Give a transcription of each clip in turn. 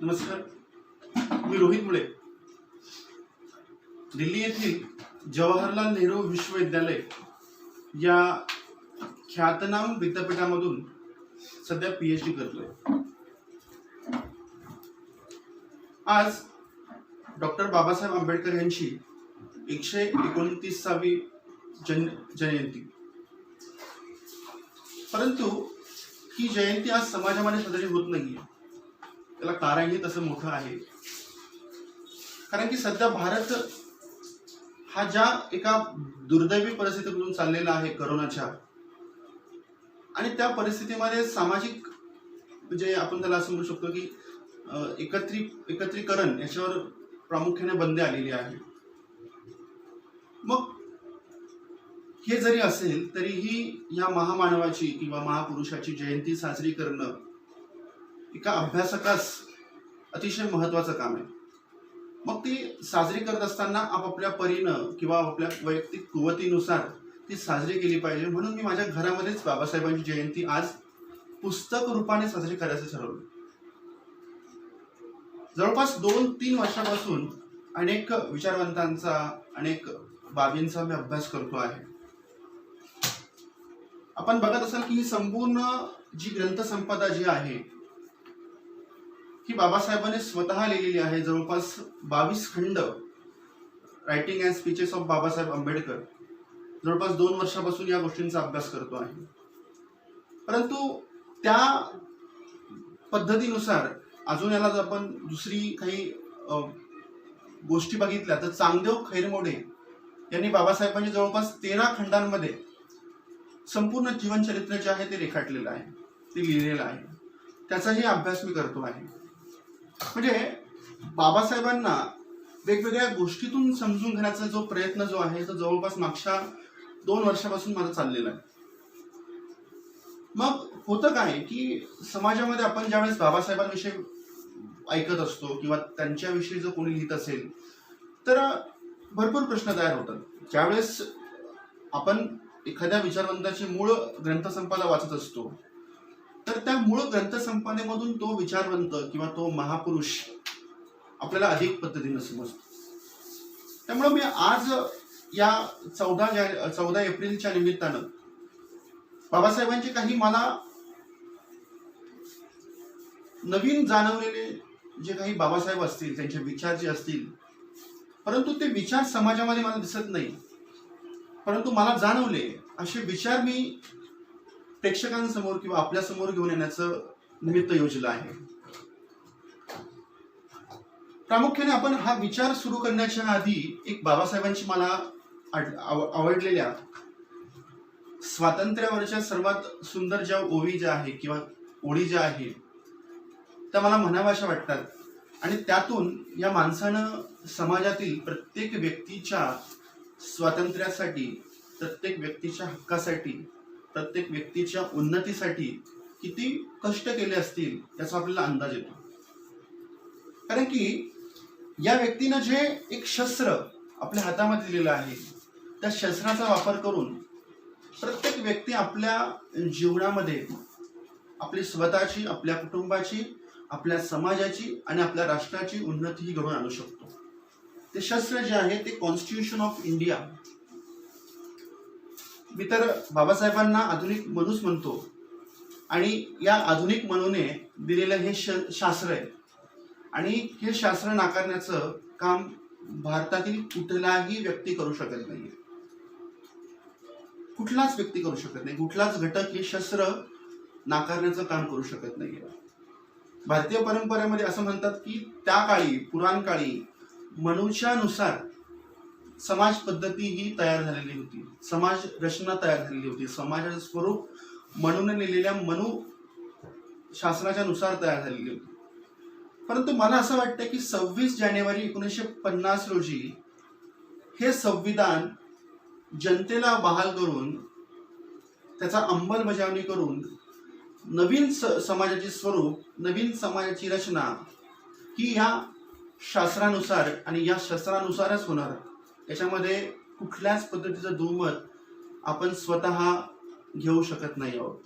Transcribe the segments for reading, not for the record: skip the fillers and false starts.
नमस्कार. मी रोहित मुळे. दिल्ली येथील जवाहरलाल नेहरू विश्वविद्यालय या ख्यातनाम विद्यापीठामधून सध्या PhD करतोय. आज डॉक्टर बाबासाहेब आंबेडकर यांची 129वी जयंती. परंतु ही जयंती आज समाजामध्ये साजरी होत नाहीये. त्याला कारणही तसं मोठं आहे. कारण की सध्या भारत हा ज्या एका दुर्दैवी परिस्थितीतून चाललेला आहे करोनाच्या, आणि त्या परिस्थितीमध्ये सामाजिक म्हणजे आपण त्याला असं म्हणू शकतो की एकत्रीकरण याच्यावर प्रामुख्याने बंदी आलेली आहे. मग हे जरी असेल तरीही या महामानवाची किंवा महापुरुषाची जयंती साजरी करणं एका अभ्यासकास अतिशय महत्वाचं काम आहे. मग ती साजरी करत असताना आपापल्या परीनं किंवा आपल्या वैयक्तिक कुवतीनुसार ती साजरी केली पाहिजे. म्हणून मी माझ्या घरामध्येच बाबासाहेबांची जयंती आज पुस्तक रूपाने साजरी करायचं ठरवलं. जवळपास 2-3 वर्षापासून अनेक विचारवंतांचा, अनेक बाबींचा मी अभ्यास करतो आहे. आपण बघत असाल की ही संपूर्ण जी ग्रंथसंपदा जी आहे ही बाबासाहेबांनी स्वतः लिहिलेली आहे. जवळपास 22 खंड, writing and speeches of Babasaheb Ambedkar. जवळपास 2 वर्षापासून या गोष्टींचा अभ्यास करतो आहे. परंतु त्या पद्धतीनुसार अजून याला जर आपण दुसरी काही गोष्टी बघितल्या तर चांगदेव खैरमोडे यांनी बाबासाहेबांनी जवळपास 13 खंडांमध्ये संपूर्ण जीवनचरित्र जे आहे ते रेखाटलेलं आहे, ते लिहिलेलं आहे. त्याचाही अभ्यास मी करतो आहे. म्हणजे बाबासाहेबांना वेगवेगळ्या गोष्टीतून समजून घेण्याचा जो प्रयत्न जो आहे तो जवळपास मागच्या 2 वर्षापासून माझा चाललेला आहे. मग होतं काय की समाजामध्ये आपण ज्यावेळेस बाबासाहेबांविषयी ऐकत असतो किंवा त्यांच्याविषयी जर कोणी लिहित असेल तर भरपूर प्रश्न तयार होतात. ज्यावेळेस आपण एखाद्या विचारवंताची मूळ ग्रंथसंपदा वाचत असतो तर त्या मूळ ग्रंथसंपदेमधून तो विचारवंत किंवा तो महापुरुष आपल्याला अधिक पद्धतीने समजतो. त्यामुळे मी आज या 14 एप्रिलच्या निमित्तानं बाबासाहेबांचे काही मला नवीन जाणवलेले जे काही बाबासाहेब असतील, त्यांचे विचार जे असतील, परंतु ते विचार समाजामध्ये मला दिसत नाही, परंतु मला जाणवले असे विचार मी प्रेक्षकांसमोर किंवा आपल्या समोर घेऊन येण्याचं निमित्त योजलं आहे. प्रामुख्याने आपण हा विचार सुरू करण्याच्या आधी एक बाबासाहेबांची मला आवडलेल्या स्वातंत्र्यावरच्या सर्वात सुंदर ज्या ओवी ज्या आहे किंवा ओळी ज्या आहे त्या मला म्हणाव्याशा वाटतात. आणि त्यातून या माणसानं समाजातील प्रत्येक व्यक्तीच्या स्वातंत्र्यासाठी, प्रत्येक व्यक्तीच्या हक्कासाठी, प्रत्येक व्यक्तीच्या उन्नतीसाठी किती कष्ट केले असतील याचा आपल्याला अंदाज येतो. कारण की या व्यक्तीनं जे एक शस्त्र आपल्या हातामध्ये दिलेलं आहे त्या शस्त्राचा वापर करून प्रत्येक व्यक्ती आपल्या जीवनामध्ये आपली स्वतःची, आपल्या कुटुंबाची, आपल्या समाजाची आणि आपल्या राष्ट्राची उन्नतीही घडवून आणू शकतो. ते शस्त्र जे आहे ते कॉन्स्टिट्यूशन ऑफ इंडिया. मी तर बाबासाहेबांना आधुनिक मनुच म्हणतो आणि या आधुनिक मनूने दिलेलं हे शास्त्र आहे. आणि हे शास्त्र नाकारण्याचं काम भारतातील कुठलाही व्यक्ती करू शकत नाही. कुठलाच व्यक्ती करू शकत नाही. कुठलाच घटक हे शस्त्र नाकारण्याचं काम करू शकत नाही. भारतीय परंपरेमध्ये असं म्हणतात की त्या काळी, पुराण काळी मनुष्यानुसार समाज पद्धती ही तयार झालेली होती, समाज रचना तयार झालेली होती. समाजाचं स्वरूप मनूने लिहिलेल्या मनु शास्त्राच्या नुसार तयार झालेली होती. परंतु मला असं वाटतं की 26 जानेवारी 1950 रोजी हे संविधान जनतेला बहाल करून, त्याचा अंमलबजावणी करून नवीन समाजाचे स्वरूप, नवीन समाजाची रचना ही या शास्त्रानुसार आणि या शस्त्रानुसारच होणार. याच्यामध्ये कुठल्याच पद्धतीचं दुमत आपण स्वतः घेऊ शकत नाही आहोत.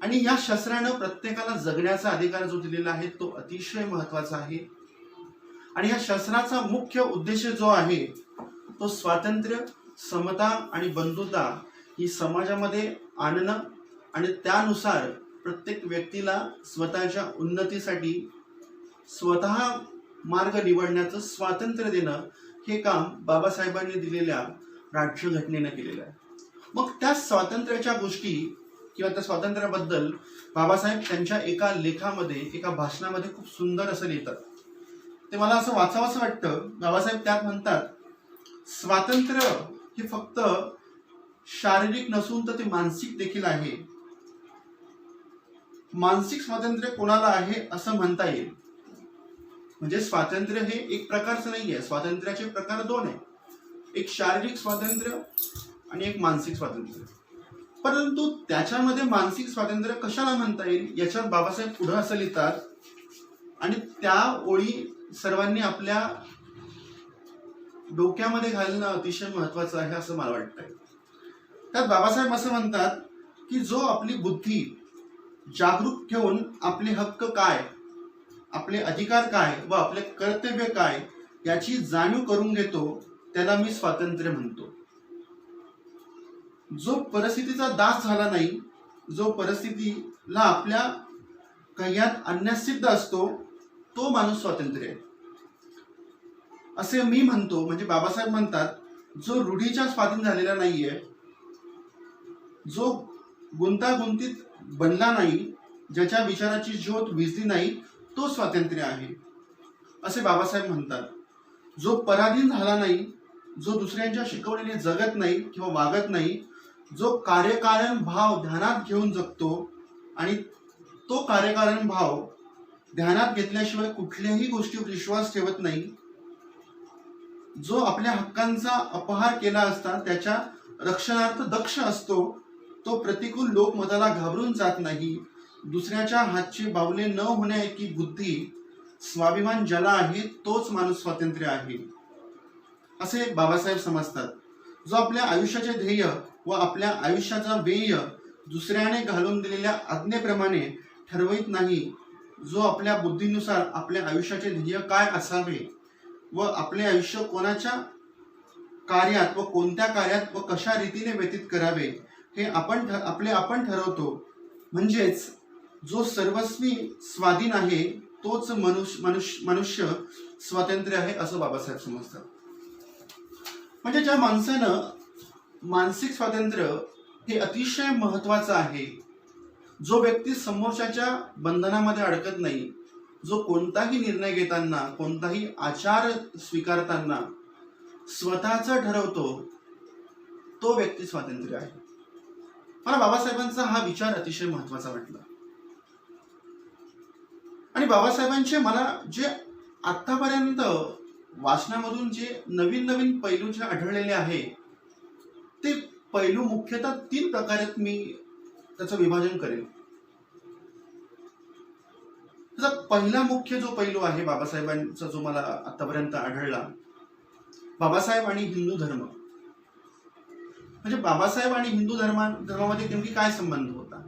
आणि या शस्त्रानं प्रत्येकाला जगण्याचा अधिकार जो दिलेला आहे तो अतिशय महत्वाचा आहे. आणि या शस्त्राचा मुख्य उद्देश जो आहे तो स्वातंत्र्य, समता आणि बंधुता ही समाजामध्ये आणणं आणि त्यानुसार प्रत्येक व्यक्तीला स्वतःच्या उन्नतीसाठी स्वतः मार्ग निवडण्याचं स्वातंत्र्य देणं हे काम बाबासाहेबांनी दिलेल्या राज्यघटनेनं केलेलं आहे. मग त्या स्वातंत्र्याच्या गोष्टी किंवा त्या स्वातंत्र्याबद्दल बाबासाहेब त्यांच्या एका लेखामध्ये, एका भाषणामध्ये खूप सुंदर असं लिहितात. ते मला असं वाचावंसं वाटतं. बाबासाहेब त्यात म्हणतात, स्वातंत्र्य हे फक्त शारीरिक नसून तर ते मानसिक देखील आहे. मानसिक स्वातंत्र्य कोणाला आहे असं म्हणता येईल. म्हणजे स्वातंत्र्य हे एक प्रकारचं नाहीये. स्वातंत्र्याचे प्रकार दोन आहे, एक शारीरिक स्वातंत्र्य आणि एक मानसिक स्वातंत्र्य. परंतु त्याच्यामध्ये मानसिक स्वातंत्र्य कशाला म्हणता येईल याच्यात बाबासाहेब पुढे असं लिहितात आणि त्या ओळी सर्वांनी आपल्या डोक्यामध्ये घालणं अतिशय महत्वाचं आहे असं मला वाटतंय. त्यात बाबासाहेब असं म्हणतात की जो आपली बुद्धी जागरूक ठेवून आपले हक्क काय, आपले अधिकार काय व आपले कर्तव्य काय याची जाणीव करून घेतो त्याला मी स्वातंत्र्य म्हणतो. जो परिस्थितीचा दास झाला नाही, जो परिस्थितीला आपल्या कह्यात आणण्यास सिद्ध असतो तो माणूस स्वातंत्र्य आहे असे मी म्हणतो. म्हणजे बाबासाहेब म्हणतात जो रूढीच्या स्वाधीन झालेला नाहीये, जो गुंतागुंतीत बनला नाही, ज्याच्या विचाराची ज्योत विझली नाही तो स्वातंत्र्य आहे असे बाबासाहेब म्हणतात. जो पराधीन झाला नाही, जो दुसऱ्यांच्या शिकवणीने जगत नाही किंवा वागत नाही, जो कार्यकारण भाव ध्यानात घेऊन जगतो आणि तो कार्यकारण भाव ध्यानात घेतल्याशिवाय कुठल्याही गोष्टीवर विश्वास ठेवत नाही, जो आपल्या हक्कांचा अपहार केला असता त्याच्या रक्षणार्थ दक्ष असतो, तो प्रतिकूल लोकमताला घाबरून जात नाही, दुसऱ्याच्या हातची बावले न होण्याइतकी बुद्धी, स्वाभिमान ज्याला आहे तोच माणूस स्वातंत्र्य आहे असे बाबासाहेब समजतात. जो आपल्या आयुष्याचे ध्येय व आपल्या आयुष्याचा व्यय दुसऱ्याने घालून दिलेल्या आज्ञेप्रमाणे ठरवित नाही, जो आपल्या बुद्धीनुसार आपल्या आयुष्याचे ध्येय काय असावे व आपले आयुष्य कोणाच्या कार्यात व कोणत्या कार्यात व कशा रीतीने व्यतीत करावे हे आपण ठरवतो, म्हणजेच जो सर्वस्वी स्वाधीन आहे तोच मनुष्य स्वातंत्र्य आहे असं बाबासाहेब समजतात. म्हणजे ज्या माणसानं मानसिक स्वातंत्र्य हे अतिशय महत्वाचं आहे, जो व्यक्ती समोरच्याच्या बंधनामध्ये अडकत नाही, जो कोणताही निर्णय घेताना, कोणताही आचार स्वीकारताना स्वतःचं ठरवतो, तो व्यक्ती स्वातंत्र्य आहे. मला बाबासाहेबांचा हा विचार अतिशय महत्वाचा वाटला. आणि बाबासाहेबांचे मला जे आतापर्यंत वाचनामधून जे नवीन नवीन पैलू जे आढळलेले आहे ते पैलू मुख्यतः 3 प्रकारात मी त्याचं विभाजन करेन. त्याचा पहिला मुख्य जो पैलू आहे बाबासाहेबांचा जो मला आतापर्यंत आढळला, बाबासाहेब आणि हिंदू धर्म. म्हणजे बाबासाहेब आणि हिंदू धर्मामध्ये नेमकी काय संबंध होता,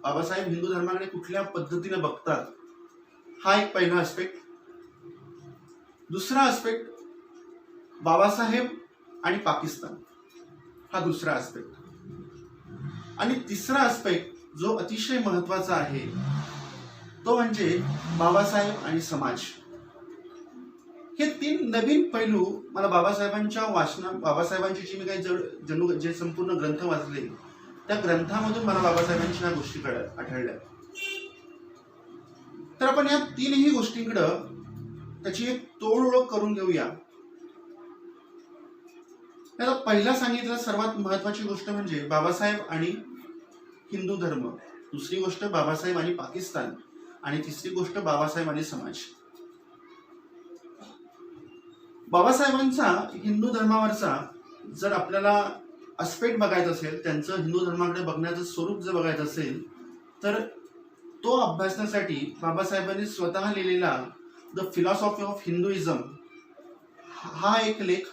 बाबासाहेब हिंदू धर्माकडे कुठल्या पद्धतीने बघतात, हा एक पहिला आस्पेक्ट. दुसरा आस्पेक्ट बाबासाहेब आणि पाकिस्तान, हा दुसरा आस्पेक्ट. आणि तिसरा आस्पेक्ट जो अतिशय महत्वाचा आहे तो म्हणजे बाबासाहेब आणि समाज. हे 3 नवीन पैलू मला बाबासाहेबांची जी मी काही जे संपूर्ण ग्रंथ वाचले त्या ग्रंथामधून मला बाबासाहेबांच्या ह्या गोष्टी आढळल्या. तर आपण या 3ही गोष्टींकडं त्याची एक तोडओळख करून घेऊया. त्याला पहिला सांगितलं सर्वात महत्वाची गोष्ट म्हणजे बाबासाहेब आणि हिंदू धर्म, दुसरी गोष्ट बाबासाहेब आणि पाकिस्तान आणि तिसरी गोष्ट बाबासाहेब आणि समाज. बाबासाहेबांचा हिंदू धर्मावरचा जर आपल्याला आस्पेक्ट बघायचा असेल, त्यांचं हिंदू धर्माकडे बघण्याचं स्वरूप जर बघायचं असेल तर तो अभ्यासण्यासाठी बाबासाहेबांनी स्वतः लिहिलेला द फिलॉसॉफी ऑफ हिंदुइझम हा एक लेख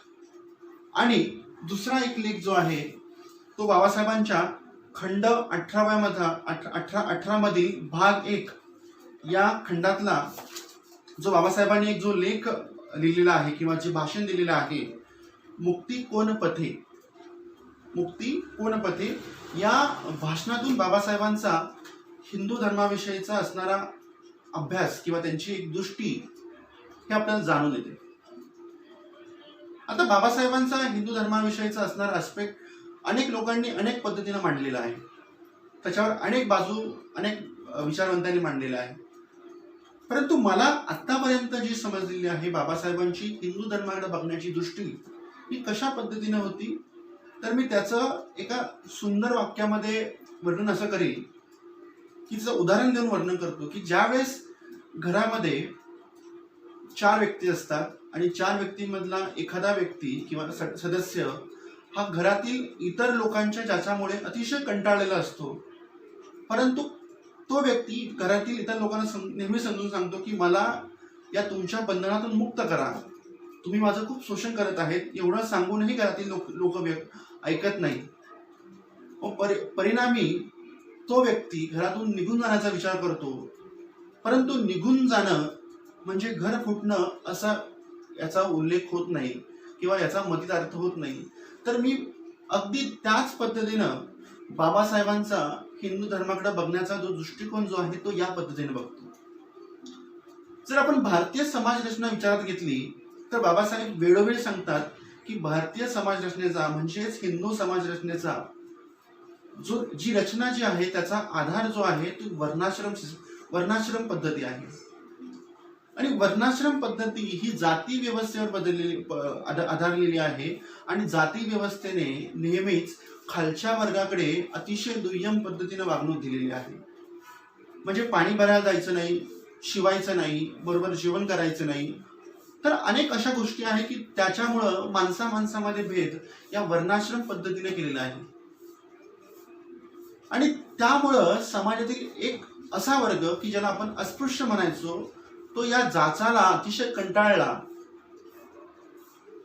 आणि दुसरा एक लेख जो आहे तो बाबासाहेबांच्या खंड 18 मधील भाग 1 या खंडातला जो बाबासाहेबांनी एक जो लेख लिहिलेला आहे किंवा जे भाषण दिलेलं आहे, मुक्ती कोण पथे, मुक्ती कोण पथे, या भाषणातून बाबासाहेबांचा हिंदू धर्माविषयीचा असणारा अभ्यास किंवा त्यांची एक दृष्टी हे आपल्याला जाणून येते. आता बाबासाहेबांचा हिंदू धर्माविषयीचा असणारा आस्पेक्ट अनेक लोकांनी अनेक पद्धतीने मांडलेला आहे, त्याच्यावर अनेक बाजू अनेक विचारवंतांनी मांडलेला आहे. परंतु मला आतापर्यंत जी समजलेली आहे बाबासाहेबांची हिंदू धर्माकडे बघण्याची दृष्टी ही कशा पद्धतीने होती, तर मी त्याचं एका सुंदर वाक्यामध्ये वर्णन असं करेल की तिचं उदाहरण देऊन वर्णन करतो की ज्यावेळेस घरामध्ये 4 व्यक्ती असतात आणि 4 व्यक्तींमधला एखादा व्यक्ती किंवा सदस्य हा घरातील इतर लोकांच्या ज्याच्यामुळे अतिशय कंटाळलेला असतो, परंतु तो व्यक्ती घरातील इतर लोकांना नेहमी समजून सांगतो की मला या तुमच्या बंधनातून मुक्त करा, तुम्ही माझं खूप शोषण करत आहेत, एवढं सांगूनही घरातील लोक ऐकत नाही. परिणामी तो व्यक्ती घरातून निघून जाण्याचा विचार करतो, परंतु निघून जाणं म्हणजे घर फुटणं असा याचा उल्लेख होत नाही किंवा याचा मतीत अर्थ होत नाही. तर मी अगदी त्याच पद्धतीनं बाबासाहेबांचा हिंदू धर्माकडे बघण्याचा जो दृष्टिकोन जो आहे तो या पद्धतीने बघतो. जर आपण भारतीय समाज रचना विचारात घेतली तर बाबासाहेब वेळोवेळी सांगतात की भारतीय समाज रचनेचा म्हणजेच हिंदू समाज रचनेचा जी रचना जी आहे त्याचा आधार जो आहे तो वर्णाश्रम पद्धती आहे. आणि वर्णाश्रम पद्धती ही जाती व्यवस्थेवर आधारलेली आहे आणि जाती व्यवस्थेने नेहमीच खालच्या वर्गाकडे अतिशय दुय्यम पद्धतीने वागणूक दिलेली आहे. म्हणजे पाणी भरायला जायचं नाही, शिवायचं नाही, बरोबर जेवण करायचं नाही. तर अनेक अशा गोष्टी आहेत की त्याच्यामुळं माणसामध्ये भेद या वर्णाश्रम पद्धतीने केलेला आहे. आणि त्यामुळं समाजातील एक असा वर्ग की ज्याला आपण अस्पृश्य म्हणायचो तो या जाचाला अतिशय कंटाळला.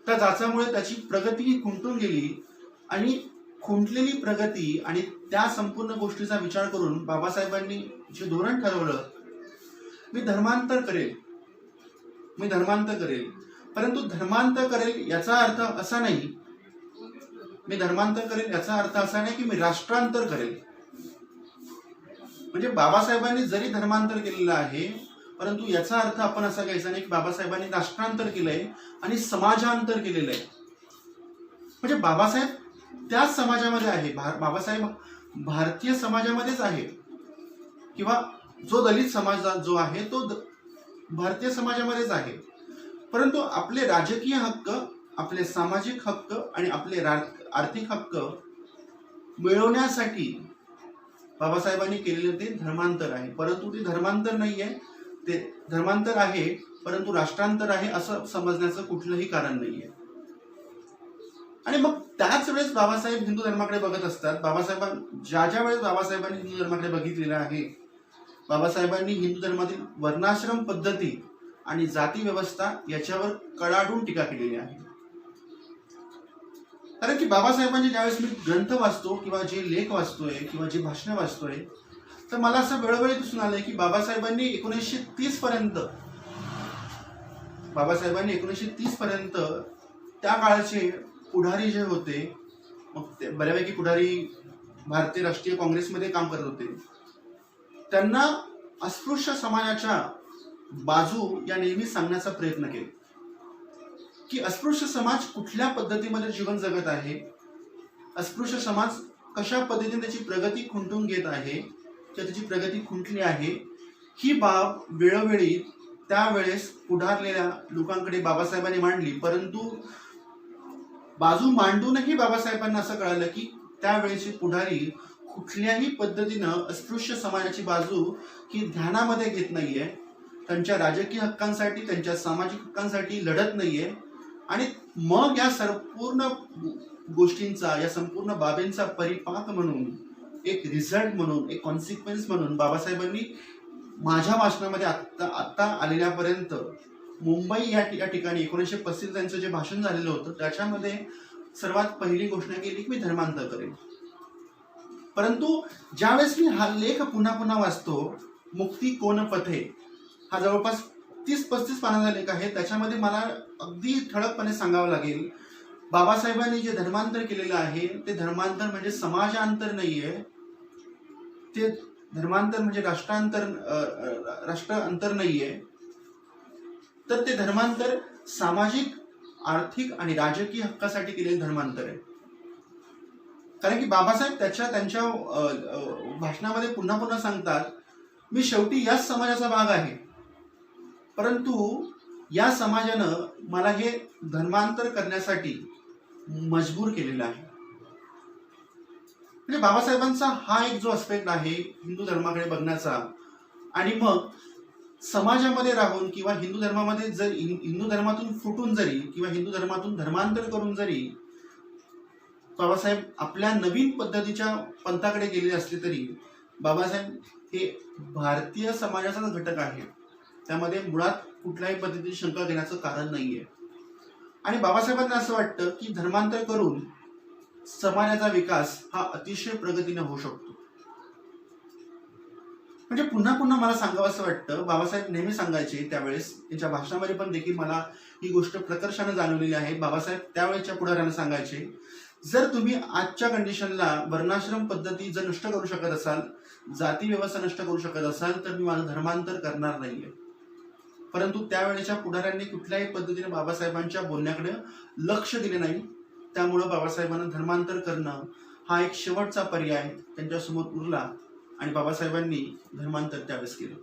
त्या जाचामुळे त्याची प्रगती खुंटून गेली आणि खुंटलेली प्रगती आणि त्या संपूर्ण गोष्टीचा विचार करून बाबासाहेबांनी जे धोरण ठरवलं, मी धर्मांतर करेल, परंतु धर्मांतर करेल याचा अर्थ असा नाही, की मी राष्ट्रांतर करेल. म्हणजे बाबासाहेबांनी जरी धर्मांतर केलेलं आहे परंतु याचा अर्थ आपण असा घ्यायचा नाही की बाबासाहेबांनी राष्ट्रांतर केलंय आणि समाजांतर केलेलं आहे. म्हणजे बाबासाहेब त्याच समाजामध्ये आहे, बाबासाहेब भारतीय समाजामध्येच आहे किंवा जो दलित समाज जो आहे तो भारतीय समाजामध्येच आहे. परंतु आपले राजकीय हक्क, आपले सामाजिक हक्क आणि आपले आर्थिक हक्क मिळवण्यासाठी बाबासाहेबांनी केलेले ते धर्मांतर आहे. परंतु ते धर्मांतर नाहीये, ते धर्मांतर आहे परंतु राष्ट्रांतर आहे असं समजण्याचं कुठलंही कारण नाहीये. आणि मग त्याच वेळेस बाबासाहेब हिंदू धर्माकडे बघत असतात. ज्या वेळेस बाबासाहेबांनी हिंदू धर्माकडे बघितलेलं आहे, बाबासाहेबांनी हिंदू धर्मातील वर्णाश्रम पद्धती आणि जाती व्यवस्था याच्यावर कडाडून टीका केलेली आहे. कारण की बाबासाहेबांचे ज्यावेळेस मी ग्रंथ वाचतो किंवा जे लेख वाचतोय किंवा जे भाषण वाचतोय तर मला असं वेळोवेळी दिसून आलंय की बाबासाहेबांनी 1930 पर्यंत त्या काळाचे पुढारी जे होते, मग ते बऱ्यापैकी पुढारी भारतीय राष्ट्रीय काँग्रेसमध्ये काम करत होते, त्यांना अस्पृश्य समाजाच्या बाजू या नेहमी सांगण्याचा प्रयत्न केला की अस्पृश्य समाज कुठल्या पद्धतीमध्ये जीवन जगत आहे, अस्पृश्य समाज कशा पद्धतीने त्याची प्रगती खुंटून घेत आहे किंवा त्याची प्रगती खुंटली आहे, ही बाब वेळोवेळी त्यावेळेस पुढारलेल्या लोकांकडे बाबासाहेबांनी मांडली. परंतु बाजू मांडूनही बाबासाहेबांना असं कळालं की त्यावेळेचे पुढारी कुठल्याही पद्धतीनं अस्पृश्य समाजाची बाजू ही ध्यानामध्ये घेत नाहीये, त्यांच्या राजकीय हक्कांसाठी, त्यांच्या सामाजिक हक्कांसाठी लढत नाहीये. आणि मग या संपूर्ण गोष्टींचा, या संपूर्ण बाबींचा परिपाक म्हणून, एक रिझल्ट म्हणून, एक कॉन्सिक्वेन्स म्हणून बाबासाहेबांनी माझ्या भाषणामध्ये आत्ता आलेल्यापर्यंत मुंबई या ठिकाणी 1935 त्यांचं जे भाषण झालेलं होतं त्याच्यामध्ये सर्वात पहिली घोषणा केली की मी धर्मांतर करेन. परंतु ज्यावेळेस मी हा लेख पुन्हा पुन्हा वाचतो, मुक्ती कोण पथे, हा जवळपास 30-35 पानाचा लेख आहे. त्याच्यामध्ये मला अगदी ठळकपणे सांगावं लागेल, बाबासाहेबांनी जे धर्मांतर केलेलं आहे ते धर्मांतर म्हणजे समाजांतर नाहीये, ते धर्मांतर म्हणजे राष्ट्रांतर नाहीये, तर ते धर्मांतर सामाजिक, आर्थिक आणि राजकीय हक्कासाठी केलेलं धर्मांतर आहे. कारण की बाबासाहेब त्यांच्या भाषणामध्ये पुन्हा पुन्हा सांगतात, मी शेवटी याच समाजाचा भाग आहे, परंतु या समाजानं मला हे धर्मांतर करण्यासाठी मजबूर केलेला आहे. म्हणजे बाबासाहेबांचा हा एक जो अस्पेक्ट आहे हिंदू धर्माकडे बघण्याचा, आणि मग समाजामध्ये राहून किंवा हिंदू धर्मामध्ये जर हिंदू धर्मातून फुटून जरी किंवा हिंदू धर्मातून धर्मांतर करून जरी बाबासाहेब आपल्या नवीन पद्धतीच्या पंथाकडे गेलेले असले तरी बाबासाहेब हे भारतीय समाजाचा घटक आहे. त्यामध्ये मुळात कुठल्याही पद्धतीची शंका घेण्याचं कारण नाहीये. आणि बाबासाहेबांना असं वाटतं की धर्मांतर करून समाजाचा विकास हा अतिशय प्रगतीने होऊ शकतो. म्हणजे पुन्हा पुन्हा मला सांगावं असं वाटतं, बाबासाहेब नेहमी सांगायचे, त्यावेळेस त्यांच्या भाषणामध्ये पण देखील मला ही गोष्ट प्रकर्षाने जाणवलेली आहे. बाबासाहेब त्यावेळेच्या पुढाऱ्यांना सांगायचे, जर तुम्ही आजच्या कंडिशनला वर्णाश्रम पद्धती जर नष्ट करू शकत असाल, जाती व्यवस्था नष्ट करू शकत असाल, तर मी माझं धर्मांतर करणार नाहीये. परंतु त्यावेळेच्या पुढाऱ्यांनी कुठल्याही पद्धतीने बाबासाहेबांच्या बोलण्याकडे लक्ष दिले नाही. त्यामुळं बाबासाहेबांना धर्मांतर करणं हा एक शेवटचा पर्याय त्यांच्यासमोर उरला आणि बाबासाहेबांनी धर्मांतर त्यावेळेस केलं.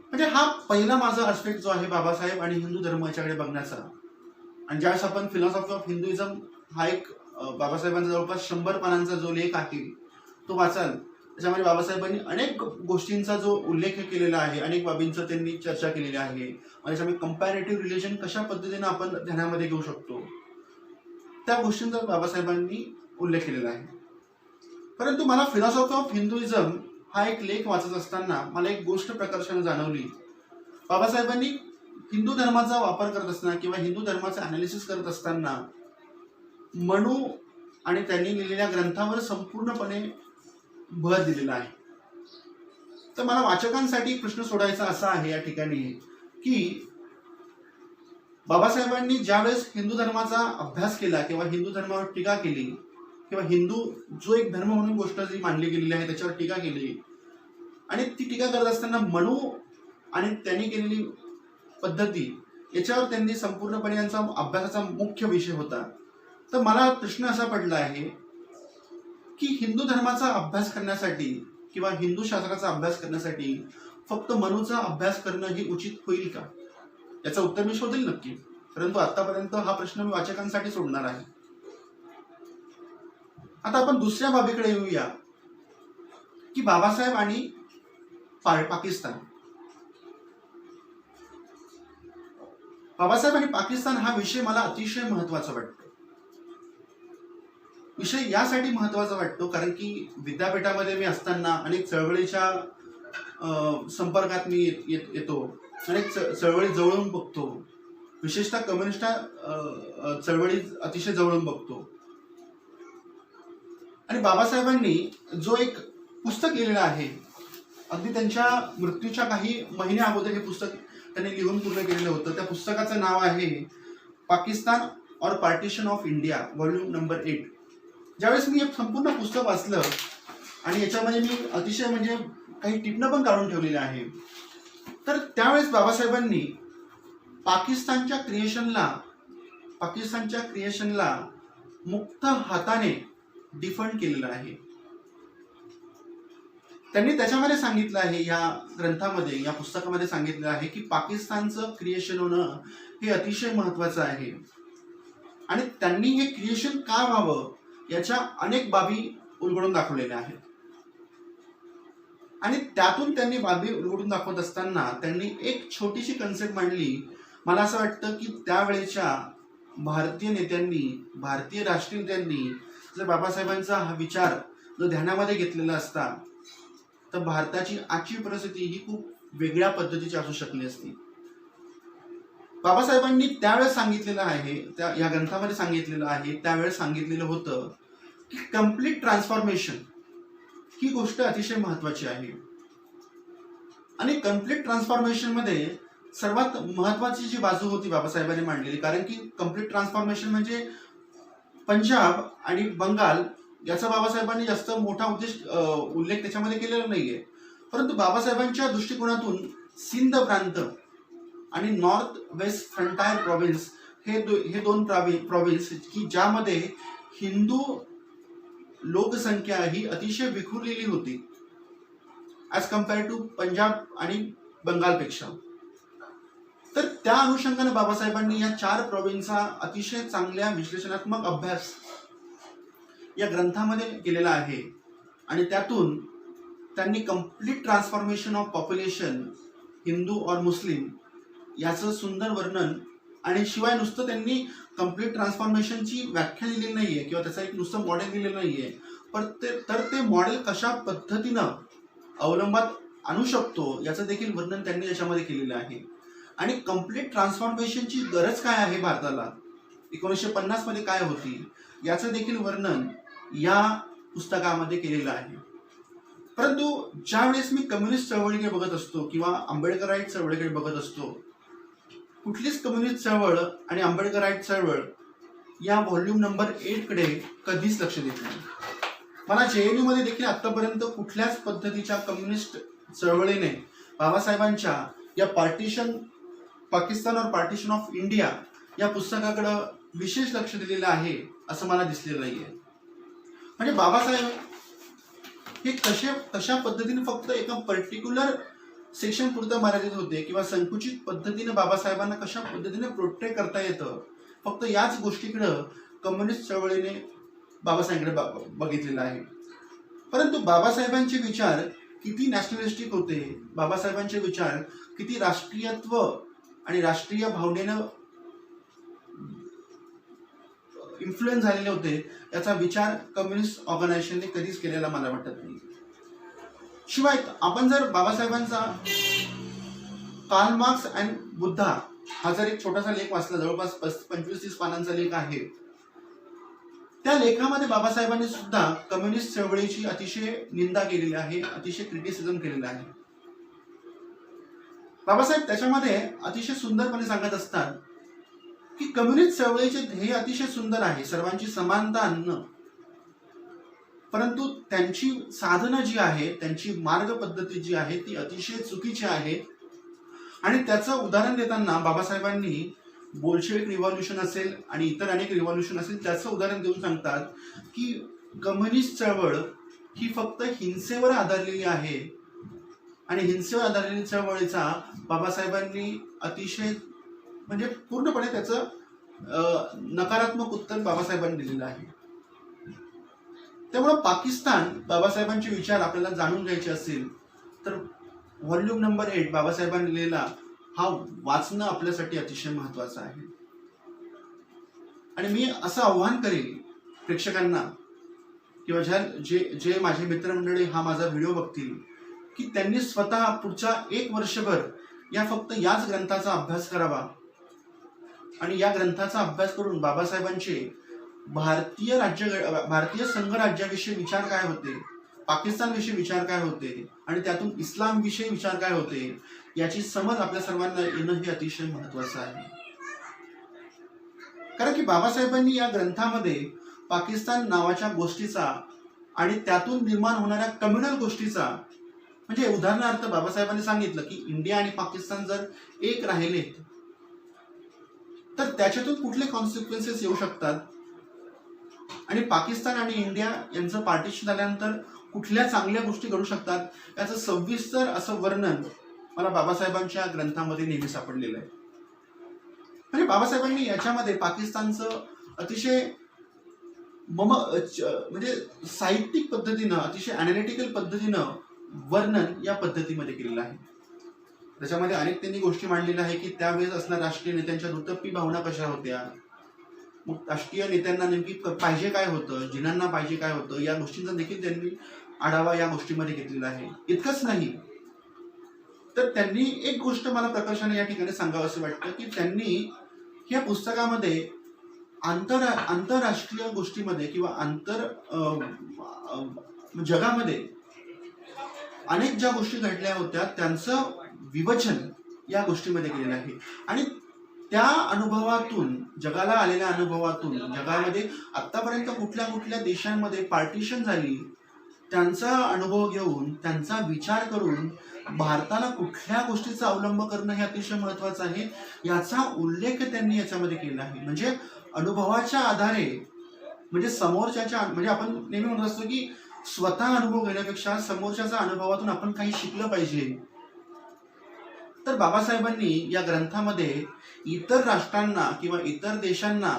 म्हणजे हा पहिला माझा आस्पेक्ट जो आहे बाबासाहेब आणि हिंदू धर्म याच्याकडे बघण्याचा. आणि ज्यावेळेस आपण फिलॉसॉफी ऑफ हिंदुइझम हा एक बाबासाहेबांचा जवळपास 100 पानांचा जो लेख आहे तो वाचाल, त्याच्यामध्ये बाबासाहेबांनी अनेक गोष्टींचा जो उल्लेख केलेला आहे, अनेक बाबींचं त्यांनी चर्चा केलेली आहे. आणि त्याच्यामध्ये कंपॅरेटिव्ह रिलेशन कशा पद्धतीने आपण ध्यानामध्ये घेऊ शकतो त्या गोष्टींचा बाबासाहेबांनी उल्लेख केलेला आहे. परंतु मला फिलॉसॉफी ऑफ हिंदुइझम हा एक लेख वाचत असताना मला एक गोष्ट प्रकर्षाने जाणवली. बाबासाहेबांनी हिंदू धर्माचा वापर करत असताना किंवा हिंदू धर्माचं अनालिसिस करत असताना मनू आणि त्यांनी लिहिलेल्या ग्रंथावर संपूर्णपणे भर दिलेला आहे. तर मला वाचकांसाठी प्रश्न सोडायचा असा आहे या ठिकाणी की बाबासाहेबांनी ज्यावेळेस हिंदू धर्माचा अभ्यास केला किंवा हिंदू धर्मावर टीका केली किंवा हिंदू जो एक धर्म म्हणून गोष्ट जी मानली गेलेली आहे त्याच्यावर टीका केली, आणि ती टीका करत असताना मनू आणि त्यांनी केलेली पद्धती याच्यावर त्यांनी संपूर्णपणे यांचा अभ्यासाचा मुख्य विषय होता. तर मला प्रश्न असा पडला आहे की हिंदू धर्माचा अभ्यास करण्यासाठी किंवा हिंदू शास्त्राचा अभ्यास करण्यासाठी फक्त मनूचा अभ्यास करणं हे उचित होईल का? याचं उत्तर मी शोधेल नक्की, परंतु आतापर्यंत हा प्रश्न मी वाचकांसाठी सोडणार आहे. आता आपण दुसऱ्या बाबीकडे येऊया की बाबासाहेब आणि पाकिस्तान. बाबासाहेब आणि पाकिस्तान हा विषय मला अतिशय महत्वाचा वाटतो. विषय यासाठी महत्वाचा वाटतो कारण की विद्यापीठामध्ये मी असताना अनेक चळवळीच्या संपर्कात मी येतो, अनेक चळवळी जवळून बघतो, विशेषतः कम्युनिस्ट चळवळी अतिशय जवळून बघतो. आणि बाबासाहेबांनी जो एक पुस्तक लिहिलेलं आहे, अगदी त्यांच्या मृत्यूच्या काही महिन्या अगोदर हे पुस्तक त्यांनी लिहून पूर्ण केलेलं होतं. त्या पुस्तकाचं नाव आहे पाकिस्तान और partition of India, volume number 8. ज्यावेळेस मी एक संपूर्ण पुस्तक वाचलं आणि याच्यामध्ये मी अतिशय म्हणजे काही टिपणं पण काढून ठेवलेली आहे, तर त्यावेळेस बाबासाहेबांनी पाकिस्तानच्या क्रिएशनला मुक्त हाताने डिफंड केलेलं आहे. त्यांनी त्याच्यामध्ये सांगितलं आहे, या ग्रंथामध्ये या पुस्तकामध्ये सांगितलं आहे की पाकिस्तानचं क्रिएशन होणं हे अतिशय महत्वाचं आहे. आणि त्यांनी हे क्रिएशन का व्हावं याच्या अनेक बाबी उलगडून दाखवलेल्या आहेत. आणि त्यातून त्यांनी बाबी उलगडून दाखवत असताना त्यांनी एक छोटीशी कन्सेप्ट मांडली. मला असं वाटतं की त्यावेळेच्या भारतीय नेत्यांनी, भारतीय राष्ट्रीय नेत्यांनी जर बाबासाहेबांचा हा विचार जर ध्यानामध्ये घेतलेला असता तर भारताची आजची परिस्थिती ही खूप वेगळ्या पद्धतीची असू शकली असती. बाबासाहेबांनी त्यावेळेस सांगितलेलं आहे, या ग्रंथामध्ये सांगितलेलं आहे, त्यावेळेस सांगितलेलं होतं की कम्प्लीट ट्रान्सफॉर्मेशन ही गोष्ट अतिशय महत्वाची आहे. आणि कम्प्लीट ट्रान्सफॉर्मेशन मध्ये सर्वात महत्वाची जी बाजू होती बाबासाहेबांनी मांडलेली, कारण की कम्प्लीट ट्रान्सफॉर्मेशन म्हणजे पंजाब आणि बंगाल याचा बाबासाहेबांनी जास्त मोठा उल्लेख त्याच्यामध्ये केलेला नाहीये, परंतु बाबासाहेबांच्या दृष्टिकोनातून सिंध प्रांत आणि नॉर्थ वेस्ट फ्रंटायर प्रॉव्हिन्स हे दोन प्रॉव्हिन्स की ज्यामध्ये हिंदू लोकसंख्या ही अतिशय विखुरलेली होती ॲज कम्पेअर टू पंजाब आणि बंगालपेक्षा. तर त्या अनुषंगाने बाबासाहेबांनी या 4 प्रॉव्हिन्सचा अतिशय चांगल्या विश्लेषणात्मक अभ्यास या ग्रंथामध्ये केलेला आहे. आणि त्यातून त्यांनी complete transformation of population Hindu और मुस्लिम याचं सुंदर वर्णन, आणि शिवाय नुसतं त्यांनी कम्प्लीट ट्रान्सफॉर्मेशनची व्याख्या दिलेली नाहीये किंवा त्याचं एक नुसतं मॉडेल दिलेलं नाहीये, तर ते मॉडेल कशा पद्धतीनं अवलंबात आणू शकतो याचं देखील वर्णन त्यांनी याच्यामध्ये केलेलं आहे. आणि कम्प्लीट ट्रान्सफॉर्मेशनची गरज काय आहे भारताला 1950 मध्ये काय होती याचं देखील वर्णन या पुस्तकामध्ये केलेलं आहे. परंतु ज्यावेळेस मी कम्युनिस्ट चळवळीकडे बघत असतो किंवा आंबेडकराईट चळवळीकडे बघत असतो, कुठलीच कम्युनिस्ट चळवळ आणि आंबेडकराईट चळवळ या व्हॉल्यूम नंबर 8 कडे कधीच लक्ष देत नाही. मला JNU मध्ये देखील आतापर्यंत कुठल्याच पद्धतीच्या कम्युनिस्ट चळवळीने बाबासाहेबांच्या या पाकिस्तान और पार्टिशन ऑफ इंडिया या पुस्तकाकडे विशेष लक्ष दिलेलं आहे असं मला दिसलेलं नाहीये. म्हणजे बाबासाहेब हे कशा पद्धतीने फक्त एका पर्टिक्युलर सेक्शन पुरतं मर्यादित होते किंवा संकुचित पद्धतीने बाबासाहेबांना कशा पद्धतीने प्रोटेक्ट करता येतं, फक्त याच गोष्टीकडं कम्युनिस्ट चळवळीने बाबासाहेबांकडे बघितलेलं आहे. परंतु बाबासाहेबांचे विचार किती नॅशनलिस्टिक होते, बाबासाहेबांचे विचार किती राष्ट्रीयत्व आणि राष्ट्रीय भावनेनं इन्फ्लुएन्स झालेले होते याचा विचार कम्युनिस्ट ऑर्गनायझेशनने कधीच केलेला मला वाटत नाही. शिवाय आपण जर बाबासाहेबांचा कार्ल मार्क्स अँड बुद्धा हा जर एक छोटासा लेख वाचला, जवळपास 25-30 पानांचा लेख आहे, त्या लेखामध्ये बाबासाहेबांनी सुद्धा कम्युनिस्ट चळवळीची अतिशय निंदा केलेली आहे, अतिशय क्रिटिसिझम केलेलं आहे. बाबासाहेब त्याच्यामध्ये अतिशय सुंदरपणे सांगत असतात की कम्युनिस्ट चळवळीचे ध्येय अतिशय सुंदर आहे, सर्वांची समानता आणणं, परंतु त्यांची साधनं जी आहे, त्यांची मार्ग पद्धती जी आहे ती अतिशय चुकीची आहे. आणि त्याचं उदाहरण देताना बाबासाहेबांनी बोल्शेविक रिव्हॉल्युशन असेल आणि इतर अनेक रिव्हॉल्युशन असेल त्याचं उदाहरण देऊन सांगतात की कम्युनिस्ट चळवळ ही फक्त हिंसेवर आधारलेली आहे आणि हिंसेवर आधारलेली चळवळीचा बाबासाहेबांनी अतिशय म्हणजे पूर्णपणे त्याचं नकारात्मक उत्तर बाबासाहेबांनी दिलेलं आहे. त्यामुळे पाकिस्तान बाबासाहेबांचे विचार आपल्याला जाणून घ्यायचे असेल तर व्हॉल्यूम नंबर 8 बाबासाहेबांनी लिहिलेला हा वाचणं आपल्यासाठी अतिशय महत्वाचं आहे. आणि मी असं आव्हान करेन प्रेक्षकांना किंवा जे माझे मित्रमंडळी हा माझा व्हिडिओ बघतील की त्यांनी स्वतः पुढच्या 1 वर्षभर फक्त याच ग्रंथाचा अभ्यास करावा आणि या ग्रंथाचा अभ्यास करून बाबासाहेबांचे भारतीय संघराज्याविषयी विचार काय होते, पाकिस्तानविषयी विचार काय होते आणि त्यातून इस्लाम विषयी विचार काय होते याची समज आपल्या सर्वांना येणं हे अतिशय महत्वाचं आहे. कारण की बाबासाहेबांनी या ग्रंथामध्ये पाकिस्तान नावाच्या गोष्टीचा आणि त्यातून निर्माण होणाऱ्या कम्युनल गोष्टीचा, म्हणजे उदाहरणार्थ बाबासाहेबांनी सांगितलं की इंडिया आणि पाकिस्तान जर एक राहिले तर त्याच्यातून कुठले कॉन्सिक्वेन्सेस येऊ शकतात आणि पाकिस्तान आणि इंडिया यांचं पार्टिशन झाल्यानंतर कुठल्या चांगल्या गोष्टी घडू शकतात याचं सविस्तर असं वर्णन मला बाबासाहेबांच्या ग्रंथामध्ये नेहमी सापडलेलं आहे. म्हणजे बाबासाहेबांनी याच्यामध्ये पाकिस्तानचं अतिशय म्हणजे साहित्यिक पद्धतीनं अतिशय अनालिटिकल पद्धतीनं वर्णन या पद्धतीमध्ये केलेलं आहे. त्याच्यामध्ये अनेक त्यांनी गोष्टी मांडलेल्या आहे की त्यावेळेस असणाऱ्या राष्ट्रीय नेत्यांच्या दुटप्पी भावना कशा होत्या, मग राष्ट्रीय नेत्यांना नेमकी पाहिजे काय होतं, जिनांना पाहिजे काय होतं, या गोष्टींचा देखील त्यांनी आढावा या गोष्टीमध्ये घेतलेला आहे. इतकंच नाही तर त्यांनी एक गोष्ट मला प्रकर्षाने या ठिकाणी सांगावं असं वाटतं की त्यांनी या पुस्तकामध्ये आंतरराष्ट्रीय गोष्टीमध्ये किंवा जगामध्ये अनेक ज्या गोष्टी घडल्या होत्या त्यांचं विवचन या गोष्टीमध्ये केलेलं आहे. आणि त्या अनुभवातून, जगाला आलेल्या अनुभवातून, जगामध्ये आतापर्यंत कुठल्या कुठल्या देशांमध्ये पार्टिशन झाली त्यांचा अनुभव घेऊन, त्यांचा विचार करून भारताला कुठल्या गोष्टीचा अवलंब करणं हे अतिशय महत्वाचं आहे याचा उल्लेख त्यांनी याच्यामध्ये केला आहे. म्हणजे अनुभवाच्या आधारे, म्हणजे समोरच्याच्या, म्हणजे आपण नेहमी म्हणत असतो की स्वतः अनुभव घेण्यापेक्षा समोरच्याच्या अनुभवातून आपण काही शिकलं पाहिजे. तर बाबासाहेबांनी या ग्रंथामध्ये इतर राष्ट्रांना किंवा इतर देशांना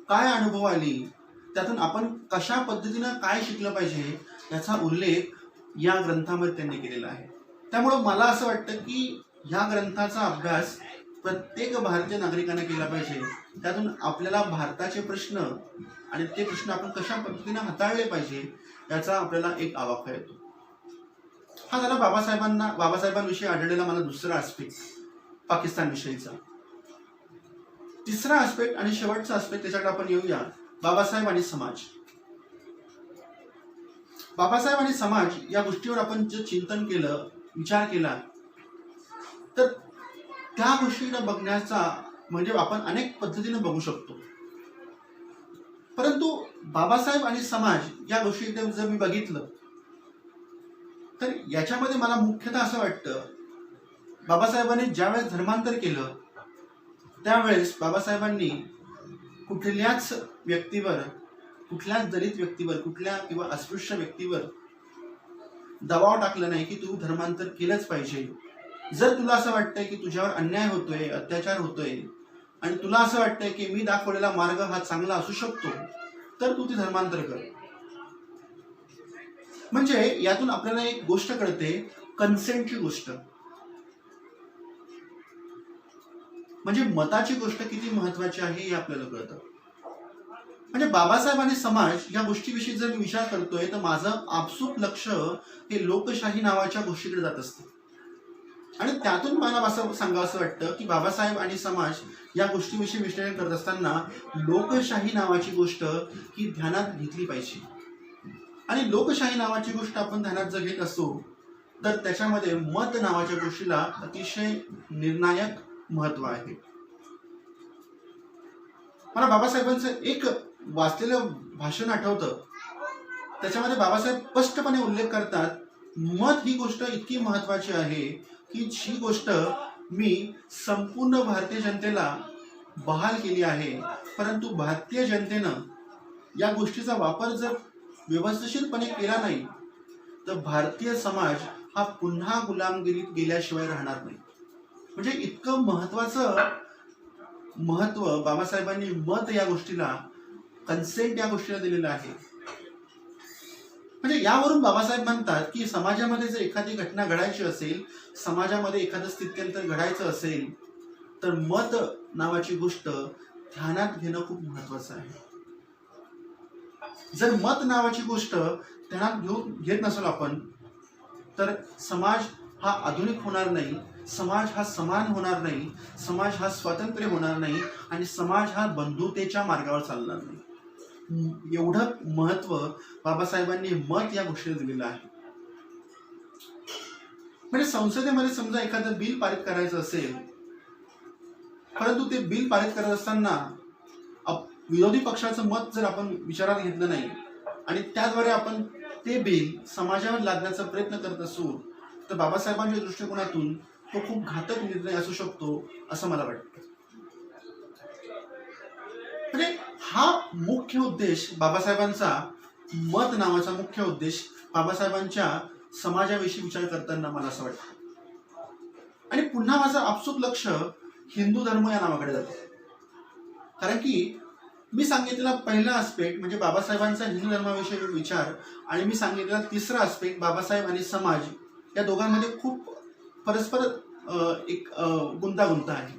काय अनुभव आली, त्यातून आपण कशा पद्धतीनं काय शिकलं पाहिजे याचा उल्लेख या ग्रंथामध्ये त्यांनी केलेला आहे. त्यामुळं मला असं वाटतं की ह्या ग्रंथाचा अभ्यास प्रत्येक भारतीय नागरिकाने केला पाहिजे. त्यातून आपल्याला भारताचे प्रश्न आणि ते प्रश्न आपण कशा पद्धतीने हाताळले पाहिजे याचा आपल्याला एक आवाका येतो. हा झाला बाबासाहेबांविषयी आढळलेला मला दुसरा आस्पेक्ट पाकिस्तान विषयीचा. तिसरा आस्पेक्ट आणि शेवटचा आस्पेक्ट त्याच्याकडे आपण येऊया, बाबासाहेब आणि समाज. बाबासाहेब आणि समाज या गोष्टीवर आपण जे चिंतन केलं, विचार केला, तर त्या गोष्टीकडे बघण्याचा म्हणजे आपण अनेक पद्धतीने बघू शकतो. परंतु बाबासाहेब आणि समाज या गोष्टीकडे जर मी बघितलं तर याच्यामध्ये मला मुख्यतः असं वाटतं, बाबासाहेबांनी ज्यावेळेस धर्मांतर केलं त्यावेळेस बाबासाहेबांनी कुठल्याच व्यक्तीवर, कुठल्याच दलित व्यक्तीवर, कुठल्या किंवा अस्पृश्य व्यक्तीवर दबाव टाकला नाही की तू धर्मांतर केलंच पाहिजे. जर तुला असं वाटतंय की तुझ्यावर अन्याय होतोय, अत्याचार होतोय आणि तुला असं वाटतंय की मी दाखवलेला मार्ग हा चांगला असू शकतो तर तू ते धर्मांतर कर. म्हणजे यातून आपल्याला एक गोष्ट कळते, कन्सेंटची गोष्ट, म्हणजे मताची गोष्ट किती महत्वाची आहे हे आपल्याला कळतं. म्हणजे बाबासाहेब आणि समाज या गोष्टीविषयी जर मी विचार करतोय तर माझं आपसूक लक्ष हे लोकशाही नावाच्या गोष्टीकडे जात असतं. आणि त्यातून मला असं सांगावंसं वाटतं की बाबासाहेब आणि समाज या गोष्टीविषयी विश्लेषण करत असताना लोकशाही नावाची गोष्ट ही ध्यानात घेतली पाहिजे. आणि लोकशाही नावाची गोष्ट आपण ध्यानात जर घेत असतो तर त्याच्यामध्ये मत नावाच्या गोष्टीला अतिशय निर्णायक महत्व आहे. मला बाबासाहेबांचं एक वाचलेलं भाषण आठवतं, त्याच्यामध्ये बाबासाहेब स्पष्टपणे उल्लेख करतात, मत ही गोष्ट इतकी महत्वाची आहे की जी गोष्ट मी संपूर्ण भारतीय जनतेला बहाल केली आहे, परंतु भारतीय जनतेनं या गोष्टीचा वापर जर व्यवस्थितपणे केला नाही तर भारतीय समाज हा पुन्हा गुलामगिरीत गेल्याशिवाय राहणार नाही. म्हणजे इतकं महत्व बाबासाहेबांनी मत या गोष्टीला, कन्सेंट या गोष्टीला दिलेलं आहे. म्हणजे यावरून बाबासाहेब म्हणतात की समाजामध्ये जर एखादी घटना घडायची असेल, समाजामध्ये एखादं स्थित्यंतर घडायचं असेल तर मत नावाची गोष्ट ध्यानात घेणं खूप महत्वाचं आहे. जर मत नावाची गोष्ट ध्यानात घेत नसेल आपण तर समाज हा आधुनिक होणार नाही, समाज हा समान होणार नाही, समाज हा स्वातंत्र्य होणार नाही आणि समाज हा बंधुतेच्या मार्गावर चालणार नाही. एवढं महत्व बाबासाहेबांनी मत या गोष्टीला दिलेलं आहे. म्हणजे संसदेमध्ये समजा एखादं बिल पारित करायचं असेल, परंतु ते बिल पारित करत असताना विरोधी पक्षाचं मत जर आपण विचारात घेतलं नाही आणि त्याद्वारे आपण ते बिल समाजावर लादण्याचा प्रयत्न करत असू तर बाबासाहेबांच्या दृष्टिकोनातून तो खूप घातक निर्णय असू शकतो असं मला वाटतं. म्हणजे हा मुख्य उद्देश बाबासाहेबांचा, मत नावाचा मुख्य उद्देश बाबासाहेबांच्या समाजाविषयी विचार करताना मला असं वाटतं. आणि पुन्हा माझं आपसूक लक्ष हिंदू धर्म या नावाकडे जातं, कारण की मी सांगितलेला पहिला आस्पेक्ट म्हणजे बाबासाहेबांचा हिंदू धर्माविषयी विचार आणि मी सांगितलेला तिसरा आस्पेक्ट बाबासाहेब आणि समाज, या दोघांमध्ये खूप परस्पर एक गुंतागुंत आहे.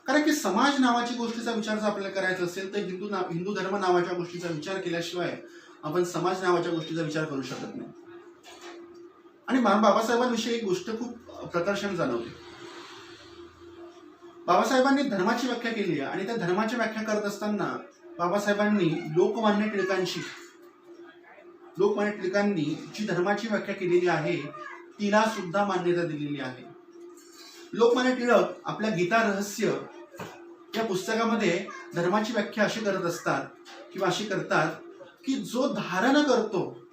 कारण की समाज नावाची गोष्टीचा विचार जर आपल्याला करायचा असेल तर हिंदू धर्म नावाच्या गोष्टीचा विचार केल्याशिवाय आपण समाज नावाच्या गोष्टीचा विचार करू शकत नाही. आणि बाबासाहेबांविषयी एक गोष्ट खूप प्रकर्षाने जाणवते. बाबासाहेबांनी धर्माची व्याख्या केली आहे आणि त्या धर्माची व्याख्या करत असताना बाबासाहेबांनी लोकमान्य टिळकांनी जी धर्माची व्याख्या केलेली आहे तिला सुद्धा मान्यता दिलेली आहे. लोकमान्य टिळक आपल्या गीता रहस्य या पुस्तकामध्ये धर्माची व्याख्या अशी करत असतात किंवा अशी करतात की जो धारण करतो,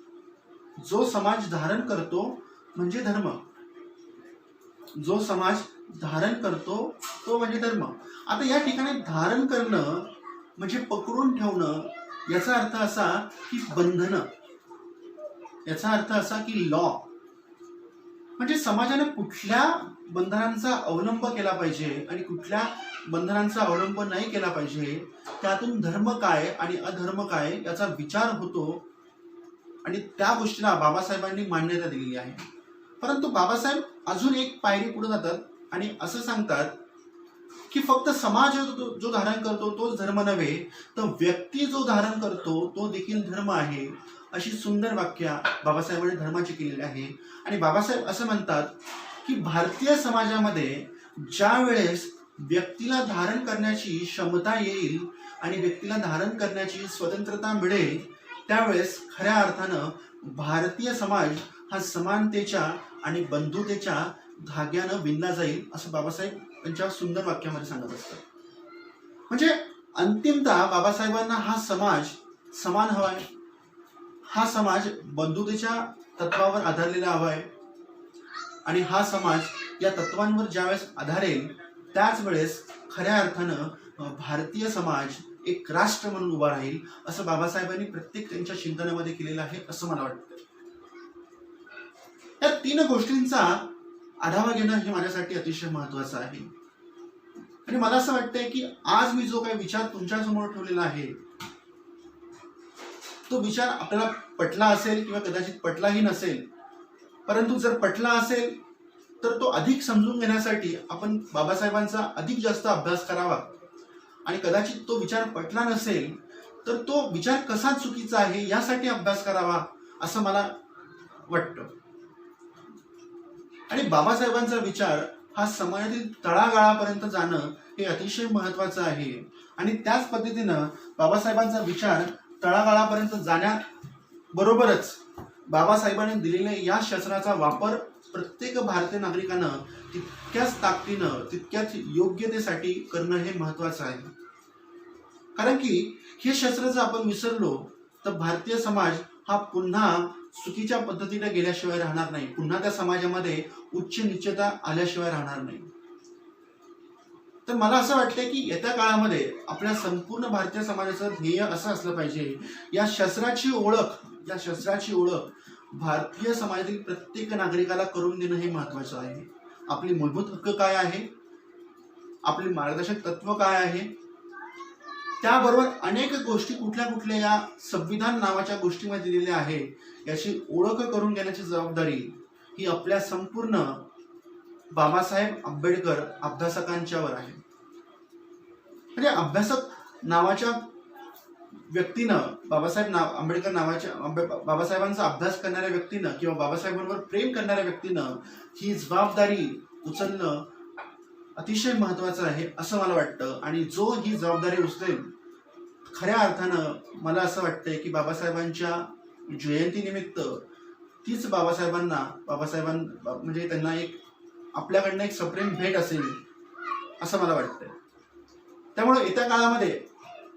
जो समाज धारण करतो म्हणजे धर्म. जो समाज धारण करतो तो म्हणजे धर्म. आता या ठिकाणी धारण करणं म्हणजे पकडून ठेवणं, याचा अर्थ असा की बंधनं, याचा अर्थ असा की लॉ. म्हणजे समाजाने कुठल्या बंधनांचा अवलंब केला पाहिजे आणि कुठल्या बंधनांचा अवलंब नाही केला पाहिजे, त्यातून धर्म काय आणि अधर्म काय याचा विचार होतो आणि त्या गोष्टीला बाबासाहेबांनी मान्यता दिलेली आहे. परंतु बाबासाहेब अजून एक पायरी पुढे जातात आणि असं सांगतात की फक्त समाज जो धारण करतो तोच धर्म नव्हे, तर व्यक्ती जो धारण करतो तो देखील धर्म आहे. अशी सुंदर व्याख्या बाबासाहेबांनी धर्माची केलेली आहे. आणि बाबासाहेब असं म्हणतात की भारतीय समाजामध्ये ज्या वेळेस व्यक्तीला धारण करण्याची क्षमता येईल आणि व्यक्तीला धारण करण्याची स्वतंत्रता मिळेल, त्यावेळेस खऱ्या अर्थानं भारतीय समाज हा समानतेच्या आणि बंधुतेच्या धाग्यानं विणला जाईल, असं बाबासाहेब त्यांच्या सुंदर वाक्यामध्ये सांगत असतात. म्हणजे अंतिमतः बाबासाहेबांना हा समाज समान हवाय, हा समाज बंधुतेच्या तत्वावर आधारलेला हवाय आणि हा समाज या तत्वांवर ज्यावेळेस आधारेल त्याच वेळेस खऱ्या अर्थानं भारतीय समाज एक राष्ट्र म्हणून उभा राहील, असं बाबासाहेबांनी प्रत्येक त्यांच्या चिंतनामध्ये केलेलं आहे असं मला वाटतं. या तीन गोष्टींचा आढावा घेणं हे माझ्यासाठी अतिशय महत्वाचं आहे. आणि मला असं वाटतंय की आज मी जो काही विचार तुमच्या समोर ठेवलेला आहे तो विचार आपल्याला पटला असेल किंवा कदाचित पटलाही नसेल, परंतु जर पटला असेल तर तो अधिक समजून घेण्यासाठी आपण बाबासाहेबांचा अधिक जास्त अभ्यास करावा. आणि कदाचित तो विचार पटला नसेल तर तो विचार कसा चुकीचा आहे यासाठी अभ्यास करावा असं मला वाटतं. आणि बाबासाहेबांचा विचार हा समाजातील तळागाळापर्यंत जाणं हे अतिशय महत्वाचं आहे. आणि त्याच पद्धतीनं बाबासाहेबांचा विचार तळागाळापर्यंत जाण्याबरोबरच बाबासाहेबांनी दिलेल्या या शस्त्राचा वापर प्रत्येक भारतीय नागरिकानं तितक्याच ताकदीनं, तितक्याच योग्यतेसाठी करणं हे महत्वाचं आहे. कारण की हे शस्त्र जर आपण विसरलो तर भारतीय समाज हा पुन्हा चुकीच्या पद्धतीने गेल्याशिवाय राहणार नाही, पुन्हा त्या समाजामध्ये उच्च नीचता आल्याशिवाय राहणार नाही. तर मला असं वाटतंय की येत्या काळामध्ये आपल्या संपूर्ण भारतीय समाजाचं ध्येय असं असलं पाहिजे, या शस्त्राची ओळख भारतीय समाजातील प्रत्येक नागरिकाला करून देणं हे महत्वाचं आहे. आपली मूलभूत हक्क काय आहे, आपली मार्गदर्शक तत्व काय आहे, त्याबरोबर अनेक गोष्टी कुठल्या या संविधान नावाच्या गोष्टीमध्ये दिलेल्या आहे, याची ओळख करून घेण्याची जबाबदारी ही आपल्या संपूर्ण बाबासाहेब आंबेडकर अभ्यासकांच्यावर आहे. म्हणजे अभ्यासक नावाच्या व्यक्तीनं बाबासाहेबांचा अभ्यास करणाऱ्या व्यक्तीनं किंवा बाबासाहेबांवर प्रेम करणाऱ्या व्यक्तीनं ही जबाबदारी उचलणं अतिशय महत्वाचं आहे असं मला वाटतं. आणि जो ही जबाबदारी उचलेल, खऱ्या अर्थानं मला असं वाटतंय की बाबासाहेबांच्या जयंतीनिमित्त तीच म्हणजे त्यांना आपल्याकडनं एक सप्रेम भेट असेल असं मला वाटतंय. त्यामुळे येत्या काळामध्ये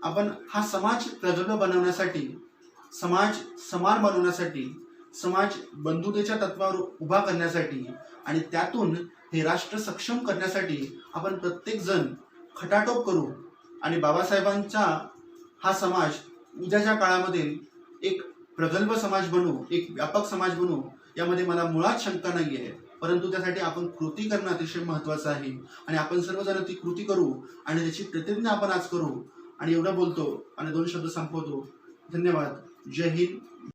आपण हा समाज प्रगल्भ बनवण्यासाठी, समाज समान बनवण्यासाठी, समाज बंधुतेच्या तत्वावर उभा करण्यासाठी आणि त्यातून हे राष्ट्र सक्षम करण्यासाठी आपण प्रत्येक जण खटाटोप करू आणि बाबासाहेबांचा हा समाज उद्याच्या काळामध्ये एक प्रगल्भ समाज बनवू, एक व्यापक समाज बनवू, यामध्ये मला मुळात शंका नाही आहे. परंतु त्यासाठी आपण कृती करणं अतिशय महत्वाचं आहे आणि आपण सर्वजण ती कृती करू आणि त्याची प्रतिज्ञा आपण आज करू. आणि एवढं बोलतो आणि 2 शब्द संपवतो. धन्यवाद. जय हिंद,